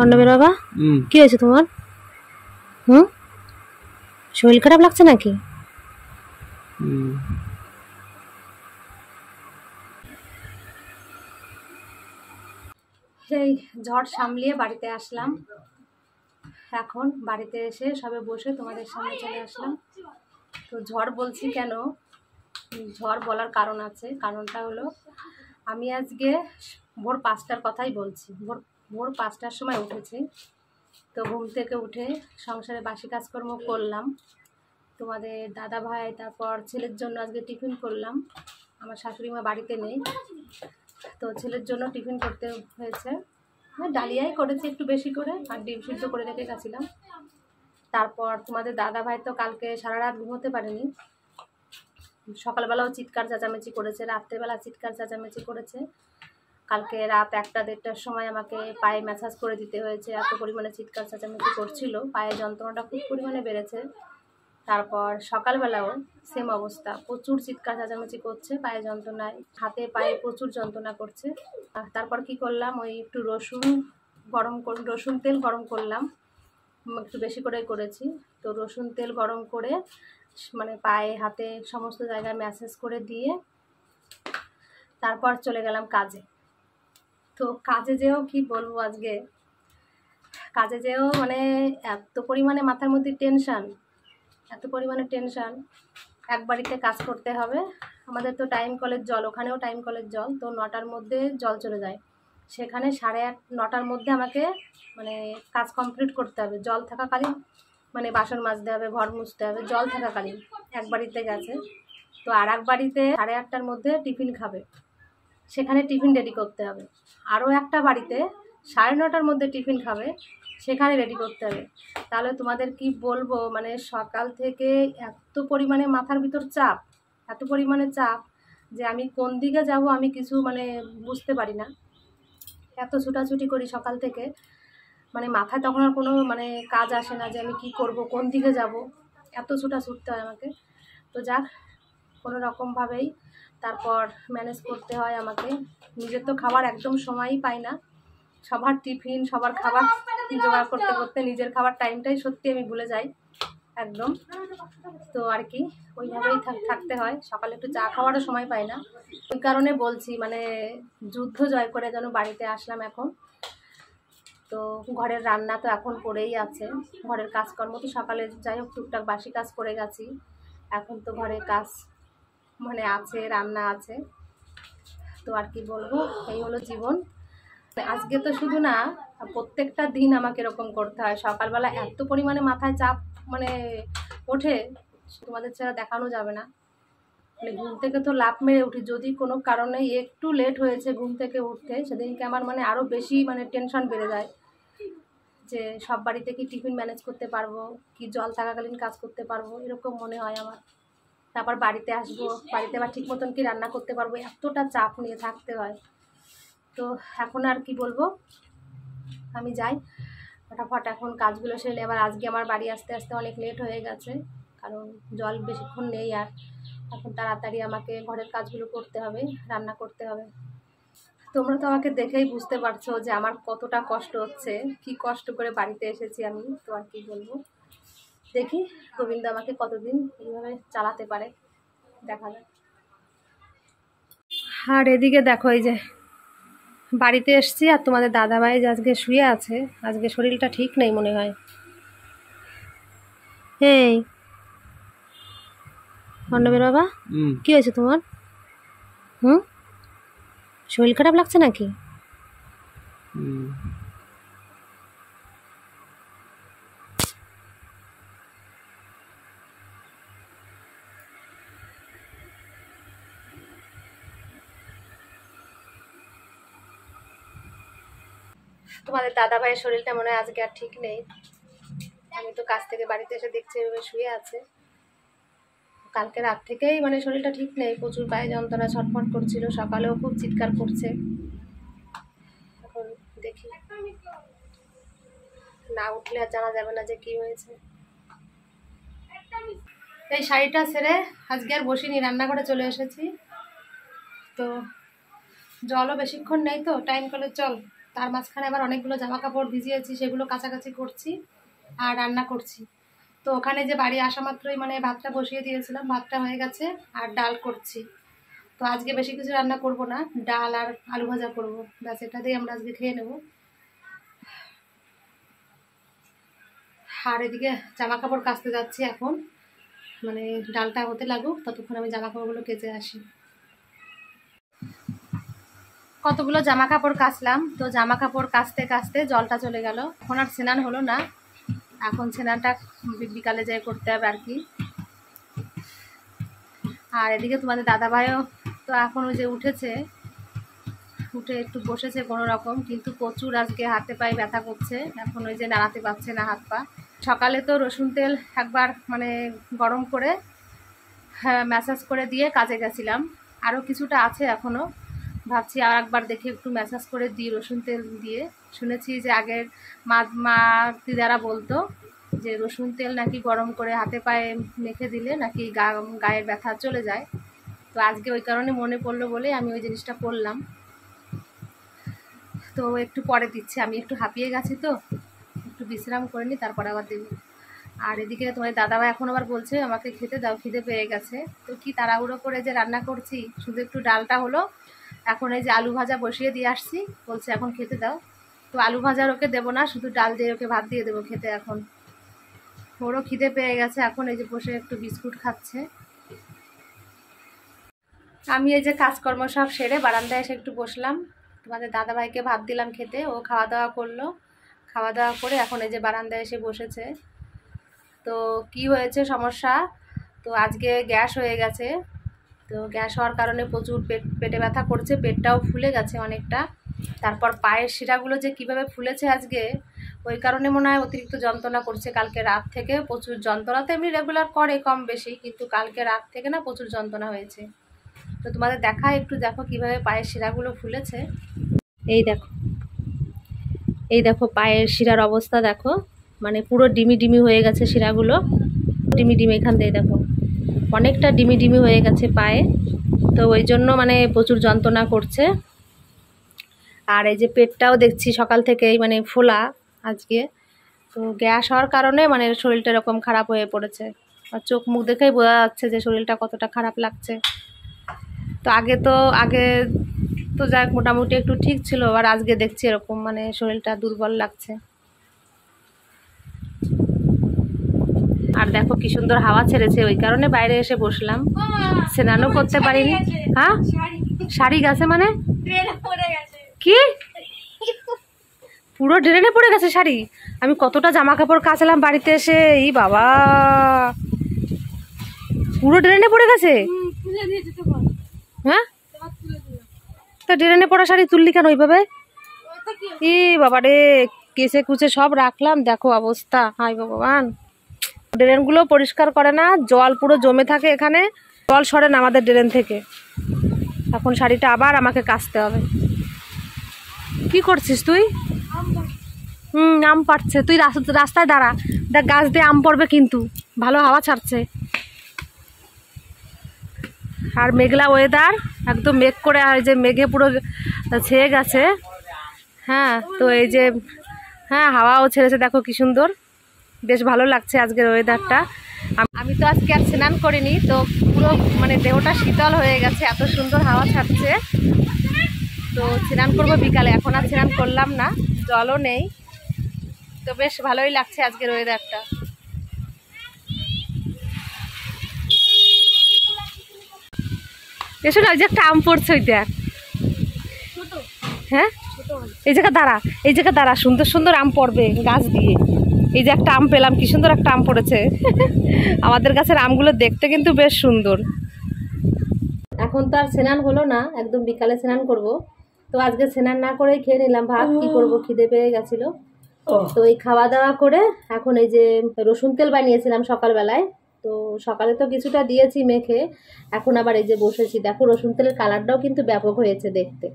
অর্ণবের বাবা, কি হয়েছে তোমার? শরীর খারাপ লাগছে নাকি? এই ঝড় সামলিয়ে বাড়িতে আসলাম। এখন বাড়িতে এসে সবে বসে তোমাদের সামনে চলে আসলাম। তো ঝড় বলছি কেন, ঝড় বলার কারণ আছে। কারণটা হলো আমি আজকে ভোর 5টার কথাই বলছি। ভোর 5টার সময় উঠেছি। তো ঘুম থেকে উঠে সংসারে বাসি কাজকর্ম করলাম, তোমাদের দাদা ভাই, তারপর ছেলের জন্য আজকে টিফিন করলাম। আমার শাশুড়ি মা বাড়িতে নেই, তো ছেলের জন্য টিফিন করতে হয়েছে। ডালিয়াই করেছি একটু বেশি করে, আর ডিম সিদ্ধ করে রেখে গেছিলাম। তারপর তোমাদের দাদা ভাই তো কালকে সারা রাত ঘুমোতে পারেনি, সকালবেলাও চিৎকার চেঁচামেচি করেছে, রাত্রেবেলা চিৎকার চেঁচামেচি করেছে। কালকে রাত 1টা-1.5টার সময় আমাকে পায়ে ম্যাসাজ করে দিতে হয়েছে, এত পরিমাণে চিৎকার চেঁচামেচি করছিল, পায়ে যন্ত্রণাটা খুব পরিমাণে বেড়েছে। তারপর সকালবেলাও সেম অবস্থা, প্রচুর চিৎকার চেঁচামেচি করছে, পায়ে যন্ত্রণায়, হাতে পায়ে প্রচুর যন্ত্রণা করছে। তারপর কি করলাম, ওই একটু রসুন তেল গরম করলাম, একটু বেশি করে করেছি। তো রসুন তেল গরম করে মানে পায়ে হাতে সমস্ত জায়গায় ম্যাসাজ করে দিয়ে তারপর চলে গেলাম কাজে। তো কাজে যেও কি বলবো, আজকে কাজে যেও মানে এত পরিমাণে মাথার মধ্যে টেনশান, এত পরিমাণে টেনশান। এক বাড়িতে কাজ করতে হবে, আমাদের তো টাইম কলের জল, ওখানেও টাইম কলের জল, তো 9টার মধ্যে জল চলে যায়। সেখানে 8:30-9টার মধ্যে আমাকে মানে কাজ কমপ্লিট করতে হবে, জল থাকাকালীন। মানে বাসন মাজতে হবে, ঘর মুছতে হবে, জল থাকাকালীন। এক বাড়িতে গেছে, তো আর এক বাড়িতে 8:30টার মধ্যে টিফিন খাবে, সেখানে টিফিন রেডি করতে হবে। আরও একটা বাড়িতে 9:30টার মধ্যে টিফিন খাবে, সেখানে রেডি করতে হবে। তাহলে তোমাদের কি বলবো, মানে সকাল থেকে এত পরিমাণে মাথার ভিতর চাপ, এত পরিমাণে চাপ যে আমি কোন দিকে যাব আমি কিছু মানে বুঝতে পারি না। এত ছুটাছুটি করি সকাল থেকে, মানে মাথায় তখন আর কোনো মানে কাজ আসে না যে আমি কি করব, কোন দিকে যাব, এত ছুটতে হয় আমাকে। তো যাক, কোনো রকমভাবেই তারপর ম্যানেজ করতে হয় আমাকে। নিজের তো খাবার একদম সময়ই পাই না, সবার টিফিন সবার খাবার জোগাড় করতে করতে নিজের খাবার টাইমটাই সত্যি আমি ভুলে যাই একদম। তো আর কি, ওইভাবেই থাকতে হয়, সকালে একটু চা খাওয়ারও সময় পাই না। ওই কারণে বলছি মানে যুদ্ধ জয় করে যেন বাড়িতে আসলাম এখন। তো ঘরের রান্না তো এখন পড়েই আছে, ঘরের কাজকর্ম তো সকালে যাই হোক টুকটাক বাসি কাজ করে গেছি, এখন তো ঘরের কাজ মানে আছে, রান্না আছে। তো আর কি বলবো, এই হলো জীবন। আজকে তো শুধু না, প্রত্যেকটা দিন আমাকে এরকম করতে হয়। সকালবেলা এত পরিমাণে মাথায় চাপ মানে ওঠে, তোমাদের ছাড়া দেখানো যাবে না। মানে ঘুম থেকে তো লাফ মেরে উঠি, যদি কোনো কারণে একটু লেট হয়েছে ঘুম থেকে উঠতে, সেদিনকে আমার মানে আরও বেশি মানে টেনশন বেড়ে যায় যে সব বাড়িতে কি টিফিন ম্যানেজ করতে পারবো, কি জল থাকাকালীন কাজ করতে পারবো, এরকম মনে হয় আমার। তারপর বাড়িতে আসবো, বাড়িতে আবার ঠিক মতন কি রান্না করতে পারবো, এতটা চাপ নিয়ে থাকতে হয়। তো এখন আর কি বলবো, আমি যাই ফটাফট এখন কাজগুলো সেরে। আবার আজকে আমার বাড়ি আসতে আসতে অনেক লেট হয়ে গেছে, কারণ জল বেশিক্ষণ নেই আর। এখন তাড়াতাড়ি আমাকে ঘরের কাজগুলো করতে হবে, রান্না করতে হবে। তোমরা তো আমাকে দেখেই বুঝতে পারছো যে আমার কতটা কষ্ট হচ্ছে, কি কষ্ট করে বাড়িতে এসেছি আমি। তো আর কি বলবো, দেখি গোবিন্দ আমাকে কতদিন এইভাবে চালাতে পারে, দেখা যাক। আর এদিকে দেখো, এই যে বাড়িতে এসছি, আর তোমাদের দাদাভাই যে আজকে শুয়ে আছে, আজকে শরীরটা ঠিক নেই মনে হয়। এই অর্ণবের বাবা, কি হয়েছে তোমার? শরীর খারাপ লাগছে নাকি? তোমাদের দাদা ভাইয়ের শরীরটা মনে হয় আজকে আর ঠিক নেই। আমি তো কাজ থেকে বাড়িতে এসে দেখছি এভাবে শুয়ে আছে। কালকে রাত থেকেই মানে শরীরটা ঠিক নেই, প্রচুর পায়ে যন্ত্রণা, ছটফট করছিল, সকালেও খুব চিৎকার করছে। এখন দেখি, না উঠলে আর জানা যাবে না যে কি হয়েছে। এই শাড়িটা ছেড়ে আজকে আর বসিনি, রান্নাঘরে চলে এসেছি। তো জলও বেশিক্ষণ নেই, তো টাইম কলের জল, তার মাঝখানে আবার অনেকগুলো জামা কাপড় ভিজিয়েছি, সেগুলো কাচাকাচি করছি আর রান্না করছি। তো ওখানে যে বাড়ি আসা মাত্রই মানে ভাতটা বসিয়ে দিয়েছিলাম, ভাতটা হয়ে গেছে আর ডাল করছি। তো আজকে বেশি কিছু রান্না করব না, ডাল আর আলু ভাজা করবো, ব্যাস এটা দিয়ে আমরা আজকে খেয়ে নেব। আর এদিকে জামা কাপড় কাচতে যাচ্ছি এখন, মানে ডালটা হতে লাগুক, ততক্ষণ আমি জামা কাপড়গুলো কেচে আসি। কতগুলো জামা কাপড় কাচলাম, তো জামা কাপড় কাচতে কাচতে জলটা চলে গেল। এখন আর স্নান হলো না, এখন স্নানটা বিকালে যাই করতে হবে আর কি। আর এদিকে তোমাদের দাদাভাইও তো এখন ওই যে উঠেছে, উঠে একটু বসেছে কোনো রকম, কিন্তু প্রচুর আজকে হাতে পায়ে ব্যথা করছে, এখন ওই যে নাড়াতে পারছে না হাত পা। সকালে তো রসুন তেল একবার মানে গরম করে ম্যাসাজ করে দিয়ে কাজে গেছিলাম, আরও কিছুটা আছে এখনও, ভাবছি আর একবার দেখে একটু ম্যাসাজ করে দিই রসুন তেল দিয়ে। শুনেছি যে আগের মা দিদারা বলতো যে রসুন তেল নাকি গরম করে হাতে পায়ে মেখে দিলে নাকি গায়ের ব্যথা চলে যায়। তো আজকে ওই কারণে মনে পড়লো বলে আমি ওই জিনিসটা করলাম। তো একটু পরে দিচ্ছি, আমি একটু হাঁপিয়ে গেছি, তো একটু বিশ্রাম করে নিই, তারপরে আবার দেবো। আর এদিকে তোমার দাদাভাই এখন আবার বলছে আমাকে খেতে দাও, খিদে পেয়ে গেছে। তো কি তাড়াহুড়ো করে যে রান্না করছি, শুধু একটু ডালটা হলো, এখন এই যে আলু ভাজা বসিয়ে দিয়ে আসছি, বলছে এখন খেতে দাও। তো আলু ভাজার ওকে দেবো না, শুধু ডাল দিয়ে ওকে ভাত দিয়ে দেবো খেতে। এখন ওরও খিদে পেয়ে গেছে, এখন এই যে বসে একটু বিস্কুট খাচ্ছে। আমি এই যে কাজকর্ম সব সেরে বারান্দায় এসে একটু বসলাম, তোমাদের দাদাভাইকে ভাত দিলাম খেতে, ও খাওয়া দাওয়া করলো, খাওয়া দাওয়া করে এখন এই যে বারান্দায় এসে বসেছে। তো কি হয়েছে সমস্যা, তো আজকে গ্যাস হয়ে গেছে। তো গ্যাস হওয়ার কারণে প্রচুর পেটে ব্যথা করছে, পেটটাও ফুলে গেছে অনেকটা। তারপর পায়ের শিরাগুলো যে কিভাবে ফুলেছে আজকে, ওই কারণে মনে হয় অতিরিক্ত যন্ত্রণা করছে। কালকে রাত থেকে প্রচুর যন্ত্রণা, তো এমনি রেগুলার করে কম বেশি, কিন্তু কালকে রাত থেকে না প্রচুর যন্ত্রণা হয়েছে। তো তোমাদের দেখায় একটু, দেখো কিভাবে পায়ের শিরাগুলো ফুলেছে। এই দেখো, এই দেখো পায়ের শিরার অবস্থা দেখো, মানে পুরো ডিমি ডিমি হয়ে গেছে শিরাগুলো, ডিমি ডিমি এখান থেকে দেখো অনেকটা ডিমি ডিমি হয়ে গেছে পায়ে। তো ওই জন্য মানে প্রচুর যন্ত্রণা করছে। আর এই যে পেটটাও দেখছি সকাল থেকেই মানে ফোলা আজকে। তো গ্যাস হওয়ার কারণে মানে শরীরটা এরকম খারাপ হয়ে পড়েছে, আর চোখ মুখ দেখেই বোঝা যাচ্ছে যে শরীরটা কতটা খারাপ লাগছে। তো আগে তো যাক মোটামুটি একটু ঠিক ছিল, আর আজকে দেখছি এরকম মানে শরীরটা দুর্বল লাগছে। আর দেখো কি সুন্দর হাওয়া ছেড়েছে, ওই কারণে বাইরে এসে বসলাম, স্নানও করতে পারিনি। হ্যাঁ শাড়ি গেছে মানে কি, পুরো ড্রেনে পড়ে গেছে শাড়ি? আমি কতটা জামা কাপড় কাচলাম বাড়িতে এসে, এই বাবা পুরো ড্রেনে পড়ে গেছে। হ্যাঁ তো ড্রেনে পড়া শাড়ি তুললি কেন ওইভাবে? ই বাবা রে, কেসে কুচে সব রাখলাম, দেখো অবস্থা, হাই ভগবান। ড্রেনগুলো পরিষ্কার করে না, জল পুরো জমে থাকে এখানে, জল সরে না আমাদের ড্রেন থেকে। এখন শাড়িটা আবার আমাকে কাচতে হবে। কি করছিস তুই? আম পাড়ছে। তুই রাস্তায় দাঁড়া, দেখ গাছ দিয়ে আম পড়বে কিন্তু, ভালো হাওয়া ছাড়ছে। আর মেঘলা ওয়েদার, একদম মেঘ করে, আর এই যে মেঘে পুরো ছেয়ে গেছে। হ্যাঁ তো এই যে হ্যাঁ হাওয়াও ছেড়েছে, দেখো কি সুন্দর, বেশ ভালো লাগছে আজকের ওয়েদারটা। আমি তো আজকে আর স্নান করিনি, তো পুরো মানে দেহটা শীতল হয়ে গেছে, এত সুন্দর হাওয়া ছাড়ছে। তো স্নান করবো বিকালে, এখন আর স্নান করলাম না, জলও নেই। তো বেশ ভালোই লাগছে আজকের ওয়েদারটা। এসো না, ওই যে একটা আম পড়ছে, ওই দেখ। হ্যাঁ এই জায়গা দাঁড়া, সুন্দর সুন্দর আম পড়বে গাছ দিয়ে। এই যে একটা আম পেলাম, কি সুন্দর একটা আম পড়েছে। আমাদের গাছের আমগুলো দেখতে কিন্তু বেশ সুন্দর। এখন তো আর স্নান হলো না, একদম বিকালে স্নান করব। তো আজকে স্নান না করেই খেয়ে নিলাম ভাত, কি করব, খিদে পেয়ে গেছিলো। তো এই খাওয়া দাওয়া করে এখন এই যে রসুন তেল বানিয়েছিলাম সকালবেলায়, তো সকালে তো কিছুটা দিয়েছি মেখে, এখন আবার এই যে বসেছি, দেখো রসুন তেলের কালারটাও কিন্তু ব্যাপক হয়েছে দেখতে।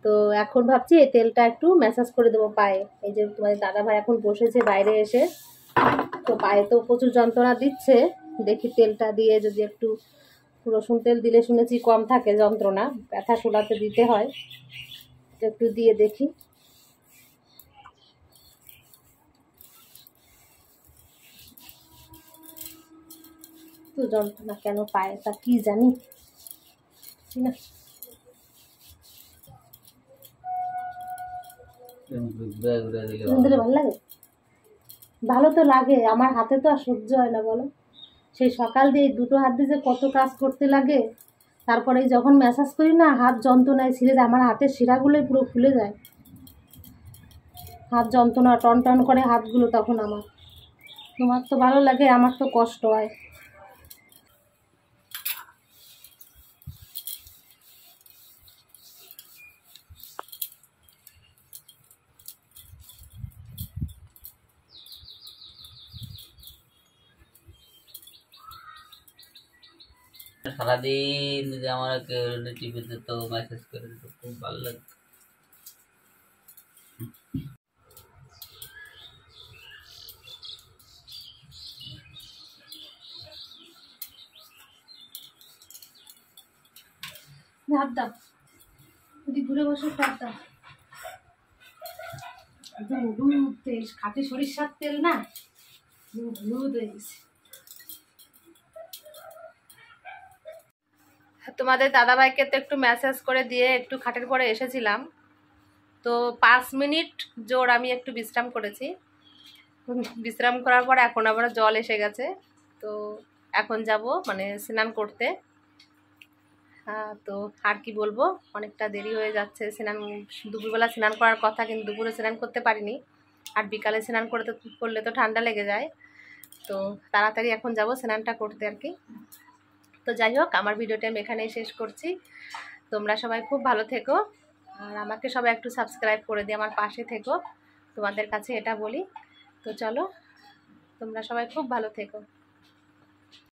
তো এখন ভাবছি এই তেলটা একটু ম্যাসাজ করে দেবো পায়ে। এই যে তোমাদের দাদাভাই এখন বসেছে বাইরে এসে, তো পায়ে তো প্রচুর যন্ত্রণা দিচ্ছে, দেখি তেলটা দিয়ে যদি একটু, রসুন তেল দিলে শুনেছি কম থাকে যন্ত্রণা, ব্যথা শোলাতে দিতে হয়, একটু দিয়ে দেখি। তো যন্ত্রণা কেন পায় তা কি জানি না। ভালো লাগে, ভালো তো লাগে, আমার হাতে তো আর সহ্য হয় না বলো। সেই সকাল দিয়ে দুটো হাত দিয়ে যে কত কাজ করতে লাগে, তারপরে যখন ম্যাসাজ করি না হাত যন্ত্রণায় ছিঁড়ে যায়, আমার হাতের শিরাগুলোই পুরো ফুলে যায়, হাত যন্ত্রণা টন টন করে হাতগুলো তখন আমার। তোমার তো ভালো লাগে, আমার তো কষ্ট হয়। সারাদিন যদি আমার টিভি দিত, মেসেজ করে দিত, খুব ভালো লাগতো। হাত দাও, যদি ঘুরে বসে হাত দাও। একদম হলুদ তেল, খাঁটি সরিষার তেল না, হলুদ হয়ে গেছে। তোমাদের দাদাভাইকে তো একটু ম্যাসাজ করে দিয়ে একটু খাটের পরে এসেছিলাম, তো 5 মিনিট জোর আমি একটু বিশ্রাম করেছি। বিশ্রাম করার পর এখন আবার জল এসে গেছে, তো এখন যাব মানে স্নান করতে। তো আর কি বলবো, অনেকটা দেরি হয়ে যাচ্ছে। দুপুরবেলা স্নান করার কথা, কিন্তু দুপুরে স্নান করতে পারিনি, আর বিকালে স্নান করলে তো ঠান্ডা লেগে যায়। তো তাড়াতাড়ি এখন যাব স্নানটা করতে আর কি। তো যাই হোক, আমার ভিডিওটা আমি এখানেই শেষ করছি। তোমরা সবাই খুব ভালো থেকো, আর আমাকে সবাই একটু সাবস্ক্রাইব করে দিয়ে আমার পাশে থেকো, তোমাদের কাছে এটা বলি। তো চলো, তোমরা সবাই খুব ভালো থেকো।